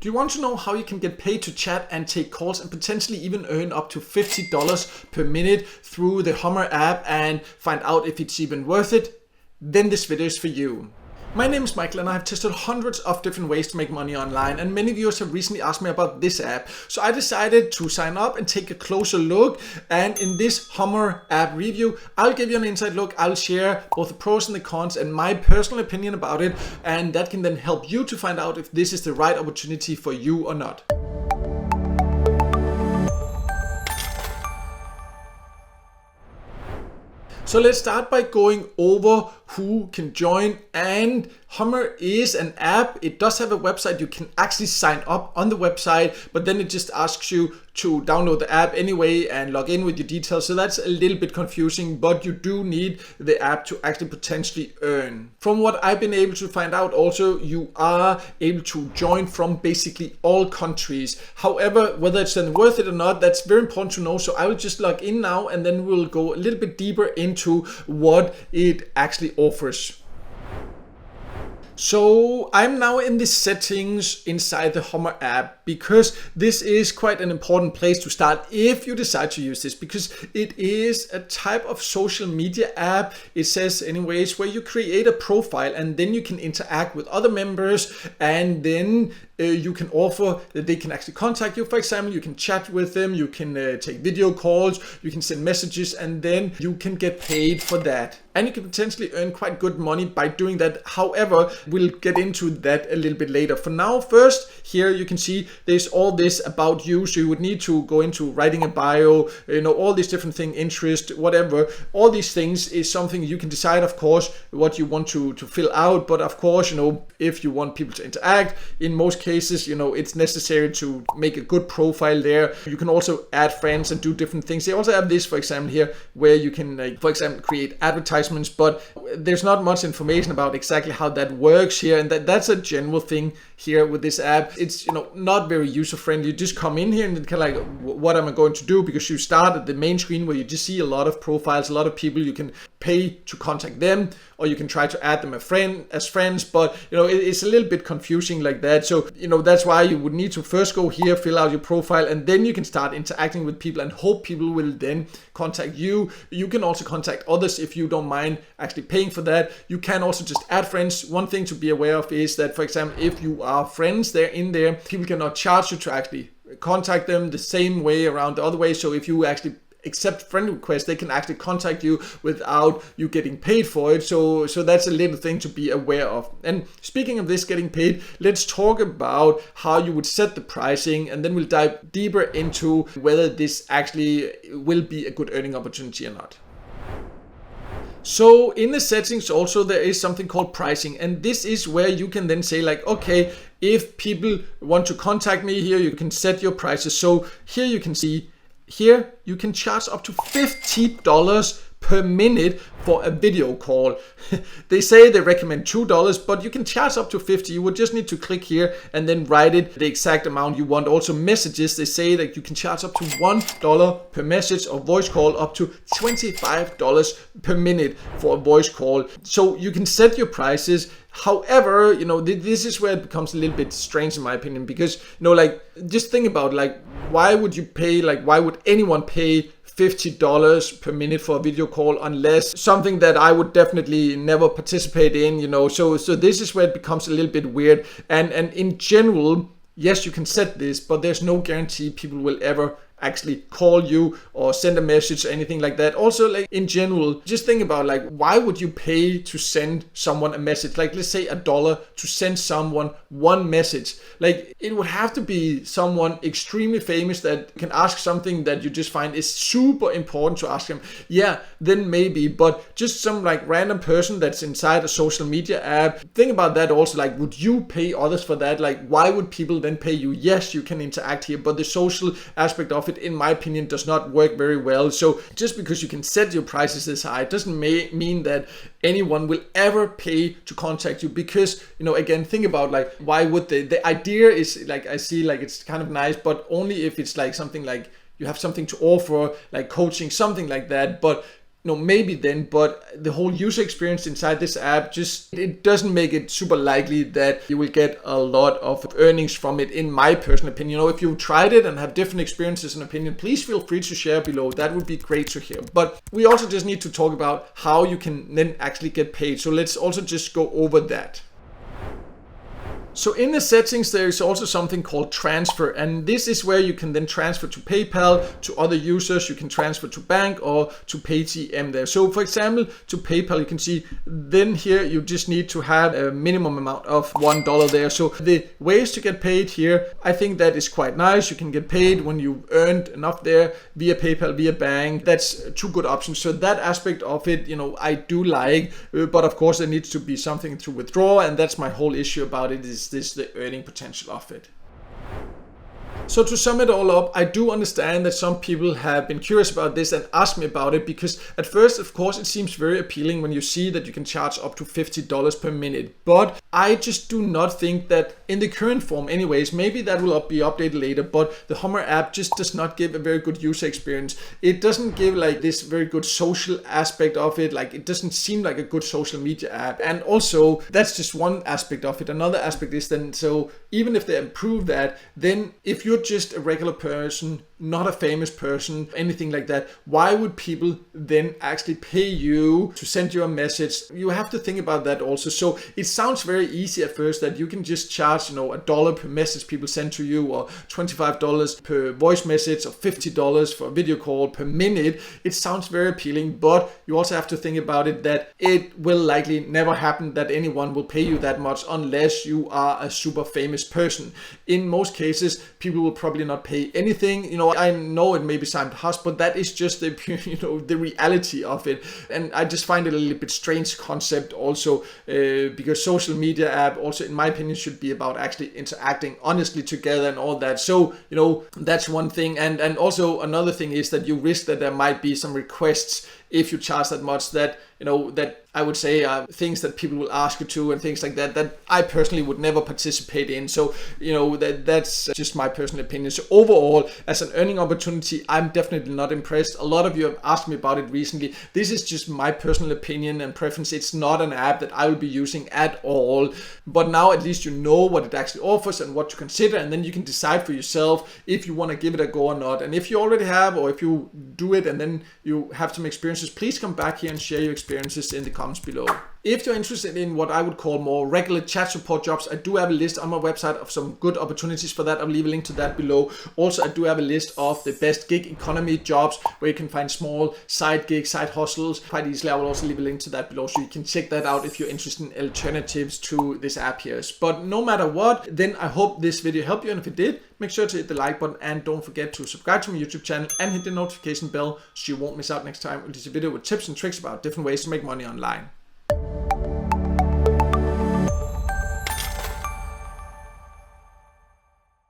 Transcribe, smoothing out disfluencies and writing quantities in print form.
Do you want to know how you can get paid to chat and take calls and potentially even earn up to $50 per minute through the Hummr app and find out if it's even worth it? Then this video is for you. My name is Michael and I have tested hundreds of different ways to make money online, and many viewers have recently asked me about this app. So I decided to sign up and take a closer look, and in this Hummr app review I'll give you an inside look. I'll share both the pros and the cons and my personal opinion about it, and that can then help you to find out if this is the right opportunity for you or not. So let's start by going over who can join. And Hummr is an app. It does have a website. You can actually sign up on the website, but then it just asks you to download the app anyway and log in with your details. So that's a little bit confusing, but you do need the app to actually potentially earn. From what I've been able to find out also, you are able to join from basically all countries. However, whether it's then worth it or not, that's very important to know. So I will just log in now and then we'll go a little bit deeper into what it actually offers. So I'm now in the settings inside the Hummr app, because this is quite an important place to start if you decide to use this, because it is a type of social media app. It says anyways, where you create a profile and then you can interact with other members, and then you can offer that they can actually contact you. For example, you can chat with them, you can take video calls, you can send messages, and then you can get paid for that. And you can potentially earn quite good money by doing that. However, we'll get into that a little bit later. For now, first, here you can see there's all this about you. So you would need to go into writing a bio, all these different things, interest, whatever. All these things is something you can decide, of course, what you want to fill out. But of course, if you want people to interact, in most cases, it's necessary to make a good profile there. You can also add friends and do different things. They also have this, for example, here, where you can, for example, create advertisements, but there's not much information about exactly how that works here, and that's a general thing here with this app. It's not very user friendly. You just come in here and kind of like, what am I going to do? Because you start at the main screen where you just see a lot of profiles, a lot of people. You can pay to contact them, or you can try to add them as friends, but it's a little bit confusing like that. So that's why you would need to first go here, fill out your profile, and then you can start interacting with people and hope people will then contact you. You can also contact others if you don't mind actually paying for that. You can also just add friends. One thing to be aware of is that, for example, if you are friends there in there, people cannot charge you to actually contact them the same way around the other way. So if you actually accept friend requests, they can actually contact you without you getting paid for it. So that's a little thing to be aware of. And speaking of this getting paid, let's talk about how you would set the pricing, and then we'll dive deeper into whether this actually will be a good earning opportunity or not. So in the settings also there is something called pricing, and this is where you can then say like, okay, if people want to contact me here, you can set your prices. So here you can see, here you can charge up to $50 per minute for a video call. They say they recommend $2, but you can charge up to $50. You would just need to click here and then write it the exact amount you want. Also messages, they say that you can charge up to $1 per message, or voice call up to $25 per minute for a voice call. So you can set your prices. However, this is where it becomes a little bit strange in my opinion, because just think about why would you pay, why would anyone pay $50 per minute for a video call, unless something that I would definitely never participate in, so this is where it becomes a little bit weird. And in general, yes, you can set this, but there's no guarantee people will ever actually call you or send a message or anything like that. Also, in general, just think about why would you pay to send someone a message? Let's say $1 to send someone one message. It would have to be someone extremely famous that can ask something that you just find is super important to ask them. Yeah, then maybe, but just some random person that's inside a social media app. Think about that also. Would you pay others for that? Why would people then pay you? Yes, you can interact here, but the social aspect of it, in my opinion, does not work very well. So just because you can set your prices this high doesn't mean that anyone will ever pay to contact you, because again, think about why would they? The idea is I see it's kind of nice, but only if it's something you have something to offer, like coaching, something like that. But maybe then, but the whole user experience inside this app it doesn't make it super likely that you will get a lot of earnings from it, in my personal opinion. If you've tried it and have different experiences and opinion, please feel free to share below. That would be great to hear. But we also just need to talk about how you can then actually get paid. So let's also just go over that. So in the settings, there is also something called transfer, and this is where you can then transfer to PayPal, to other users. You can transfer to bank or to Paytm there. So for example, to PayPal, you can see then here you just need to have a minimum amount of $1 there. So the ways to get paid here, I think that is quite nice. You can get paid when you've earned enough there via PayPal, via bank. That's two good options. So that aspect of it, I do like, but of course there needs to be something to withdraw, and that's my whole issue about it, is this the earning potential of it. So to sum it all up, I do understand that some people have been curious about this and asked me about it, because at first, of course, it seems very appealing when you see that you can charge up to $50 per minute. But I just do not think that in the current form anyways, maybe that will be updated later, but the Hummr app just does not give a very good user experience. It doesn't give like this very good social aspect of it. Like, it doesn't seem like a good social media app. And also, that's just one aspect of it. Another aspect is then, so even if they improve that, then if you're just a regular person, not a famous person, anything like that, why would people then actually pay you to send you a message? You have to think about that also. So it sounds very easy at first that you can just charge, $1 per message people send to you, or $25 per voice message, or $50 for a video call per minute. It sounds very appealing, but you also have to think about it that it will likely never happen that anyone will pay you that much unless you are a super famous person. In most cases, people will probably not pay anything. I know it may be sound harsh, but that is just the the reality of it. And I just find it a little bit strange concept also, because social media app also, in my opinion, should be about actually interacting honestly together and all that. So that's one thing. And also another thing is that you risk that there might be some requests if you charge that much, that that I would say are things that people will ask you to, and things like that that I personally would never participate in. So that's just my personal opinion. So overall, as an earning opportunity, I'm definitely not impressed. A lot of you have asked me about it recently. This is just my personal opinion and preference. It's not an app that I will be using at all. But now at least you know what it actually offers and what to consider, and then you can decide for yourself if you want to give it a go or not. And if you already have, or if you do it and then you have some experiences, please come back here and share your experiences in the comments below. If you're interested in what I would call more regular chat support jobs, I do have a list on my website of some good opportunities for that. I'll leave a link to that below. Also, I do have a list of the best gig economy jobs where you can find small side gigs, side hustles quite easily. I will also leave a link to that below, so you can check that out if you're interested in alternatives to this app here. But no matter what, then I hope this video helped you, and if it did, make sure to hit the like button, and don't forget to subscribe to my YouTube channel and hit the notification bell so you won't miss out next time with this video with tips and tricks about different ways to make money online.